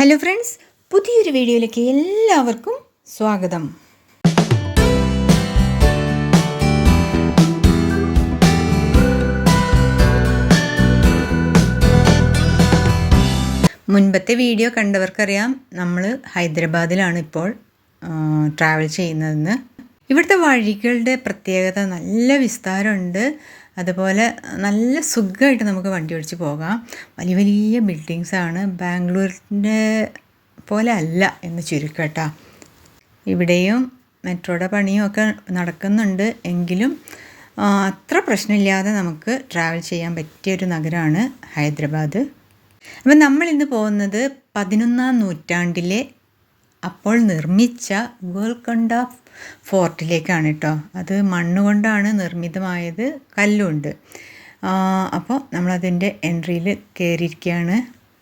Hello friends, പുതിയൊരു വീഡിയോയിലേക്ക് എല്ലാവർക്കും സ്വാഗതം. മുൻപത്തെ വീഡിയോ കണ്ടവർക്കറിയാം, നമ്മൾ ഹൈദരാബാദിലാണ് ഇപ്പോൾ ട്രാവൽ ചെയ്യുന്നതെന്ന്. ഇവിടുത്തെ വഴികളുടെ പ്രത്യേകത നല്ല വിസ്താരമുണ്ട്. അതുപോലെ നല്ല സുഖമായിട്ട് നമുക്ക് വണ്ടി ഓടിച്ച് പോകാം. വലിയ വലിയ ബിൽഡിങ്സാണ്. ബാംഗ്ലൂരിൻ്റെ പോലെ അല്ല എന്ന് ചുരുക്കട്ടാ. ഇവിടെയും മെട്രോയുടെ പണിയും ഒക്കെ നടക്കുന്നുണ്ട്. എങ്കിലും അത്ര പ്രശ്നമില്ലാതെ നമുക്ക് ട്രാവൽ ചെയ്യാൻ പറ്റിയൊരു നഗരമാണ് ഹൈദരാബാദ്. അപ്പം നമ്മളിന്ന് പോകുന്നത് 11ാം നൂറ്റാണ്ടിലെ അപ്പോൾ നിർമ്മിച്ച ഗോൽക്കൊണ്ട ഫോർട്ടിലേക്കാണ് കേട്ടോ. അത് മണ്ണുകൊണ്ടാണ് നിർമ്മിതമായത്, കല്ലുണ്ട്. അപ്പോൾ നമ്മളതിൻ്റെ എൻട്രിയിൽ കയറിയിരിക്കുകയാണ്.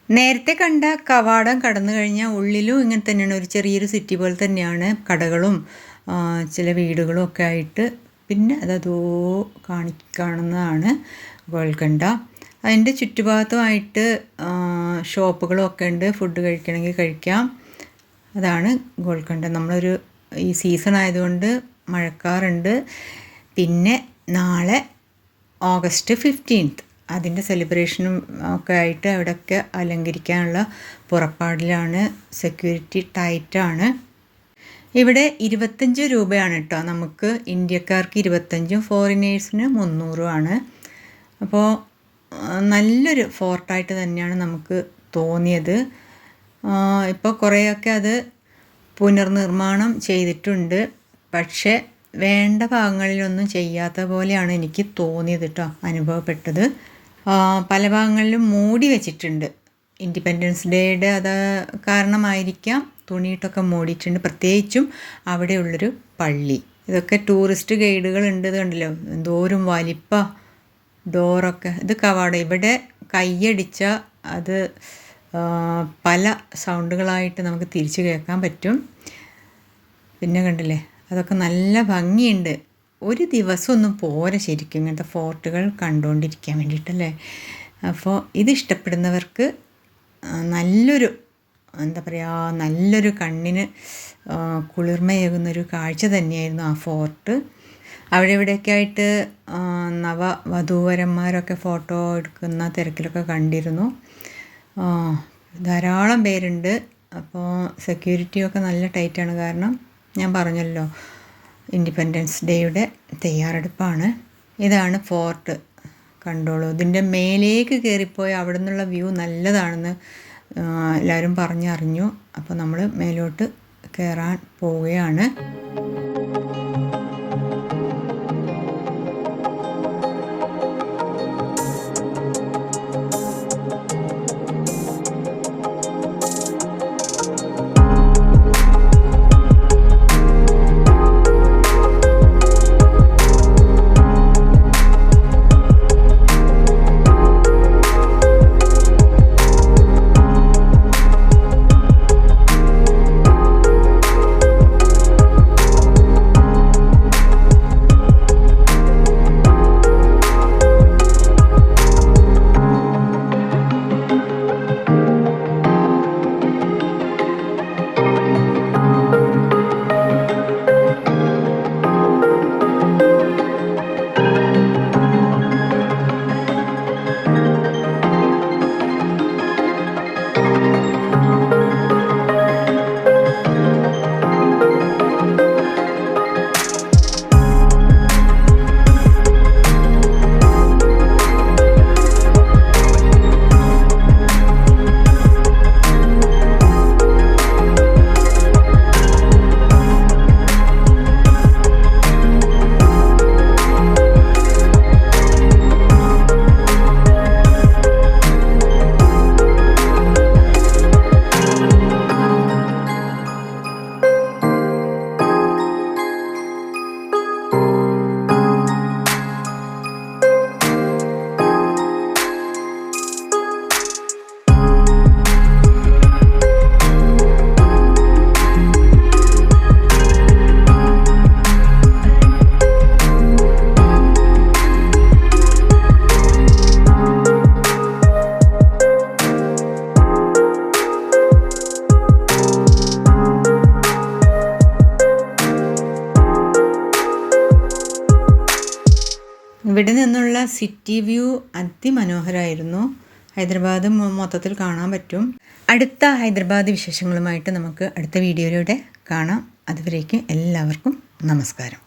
നേരത്തെ കണ്ട കവാടം കടന്നു കഴിഞ്ഞാൽ ഉള്ളിലും ഇങ്ങനെ തന്നെയാണ്, ഒരു ചെറിയൊരു സിറ്റി പോലെ തന്നെയാണ്. കടകളും ചില വീടുകളും ഒക്കെ ആയിട്ട്. പിന്നെ അതോ കാണുന്നതാണ് ഗോൽക്കൊണ്ട. അതിൻ്റെ ചുറ്റുഭാഗത്തുമായിട്ട് ഷോപ്പുകളും ഒക്കെ ഉണ്ട്. ഫുഡ് കഴിക്കണമെങ്കിൽ കഴിക്കാം. അതാണ് ഗോൽക്കൊണ്ട. നമ്മളൊരു ഈ സീസൺ ആയതുകൊണ്ട് മഴക്കാറുണ്ട്. പിന്നെ നാളെ ഓഗസ്റ്റ് 15th അതിൻ്റെ സെലിബ്രേഷനും ഒക്കെ ആയിട്ട് അവിടെയൊക്കെ അലങ്കരിക്കാനുള്ള പുറപ്പാടിലാണ്. സെക്യൂരിറ്റി ടൈറ്റാണ്. ഇവിടെ 25 രൂപയാണ് കേട്ടോ. നമുക്ക് ഇന്ത്യക്കാർക്ക് 25, ഫോറിനേഴ്സിന് 300 അപ്പോൾ നല്ലൊരു ഫോർട്ടായിട്ട് തന്നെയാണ് നമുക്ക് തോന്നിയത്. ഇപ്പോൾ കുറേയൊക്കെ അത് പുനർനിർമ്മാണം ചെയ്തിട്ടുണ്ട്. പക്ഷേ വേണ്ട ഭാഗങ്ങളിലൊന്നും ചെയ്യാത്ത പോലെയാണ് എനിക്ക് തോന്നിയത് കേട്ടോ, അനുഭവപ്പെട്ടത്. പല ഭാഗങ്ങളിലും മൂടി വെച്ചിട്ടുണ്ട്. ഇൻഡിപെൻഡൻസ് ഡേയുടെ അത് കാരണമായിരിക്കാം തുണിയിട്ടൊക്കെ മൂടിയിട്ടുണ്ട്. പ്രത്യേകിച്ചും അവിടെയുള്ളൊരു പള്ളി. ഇതൊക്കെ ടൂറിസ്റ്റ് ഗൈഡുകളുണ്ട്. ഇത് കണ്ടല്ലോ, എന്തോരം വലിപ്പ ഡോറൊക്കെ. ഇത് കവാടം. ഇവിടെ കൈയടിച്ച അത് പല സൗണ്ടുകളായിട്ട് നമുക്ക് തിരിച്ചു കേൾക്കാൻ പറ്റും. പിന്നെ കണ്ടില്ലേ, അതൊക്കെ നല്ല ഭംഗിയുണ്ട്. ഒരു ദിവസമൊന്നും പോരെ ശരിക്കും ഇങ്ങനത്തെ ഫോർട്ടുകൾ കണ്ടുകൊണ്ടിരിക്കാൻ വേണ്ടിയിട്ടല്ലേ. അപ്പോൾ ഇത് ഇഷ്ടപ്പെടുന്നവർക്ക് നല്ലൊരു നല്ലൊരു കണ്ണിന് കുളിർമയേകുന്നൊരു കാഴ്ച തന്നെയായിരുന്നു ആ ഫോർട്ട്. അവിടെ ഇവിടെയൊക്കെ ആയിട്ട് വധൂവരന്മാരൊക്കെ ഫോട്ടോ എടുക്കുന്ന തിരക്കിലൊക്കെ കണ്ടിരുന്നു. ധാരാളം പേരുണ്ട്. അപ്പോൾ സെക്യൂരിറ്റിയൊക്കെ നല്ല ടൈറ്റാണ്. കാരണം ഞാൻ പറഞ്ഞല്ലോ, ഇൻഡിപെൻഡൻസ് ഡേയുടെ തയ്യാറെടുപ്പാണ്. ഇതാണ് ഫോർട്ട്, കണ്ടോളൂ. ഇതിൻ്റെ മേലേക്ക് കയറിപ്പോയി അവിടെ നിന്നുള്ള വ്യൂ നല്ലതാണെന്ന് എല്ലാവരും പറഞ്ഞറിഞ്ഞു. അപ്പോൾ നമ്മൾ മേലോട്ട് കയറാൻ പോവുകയാണ്. ഇവിടെ നിന്നുള്ള സിറ്റി വ്യൂ അതിമനോഹരമായിരുന്നു. ഹൈദരാബാദ് മൊത്തത്തിൽ കാണാൻ പറ്റും. അടുത്ത ഹൈദരാബാദ് വിശേഷങ്ങളുമായിട്ട് നമുക്ക് അടുത്ത വീഡിയോയിലൂടെ കാണാം. അതുവരേക്കും എല്ലാവർക്കും നമസ്കാരം.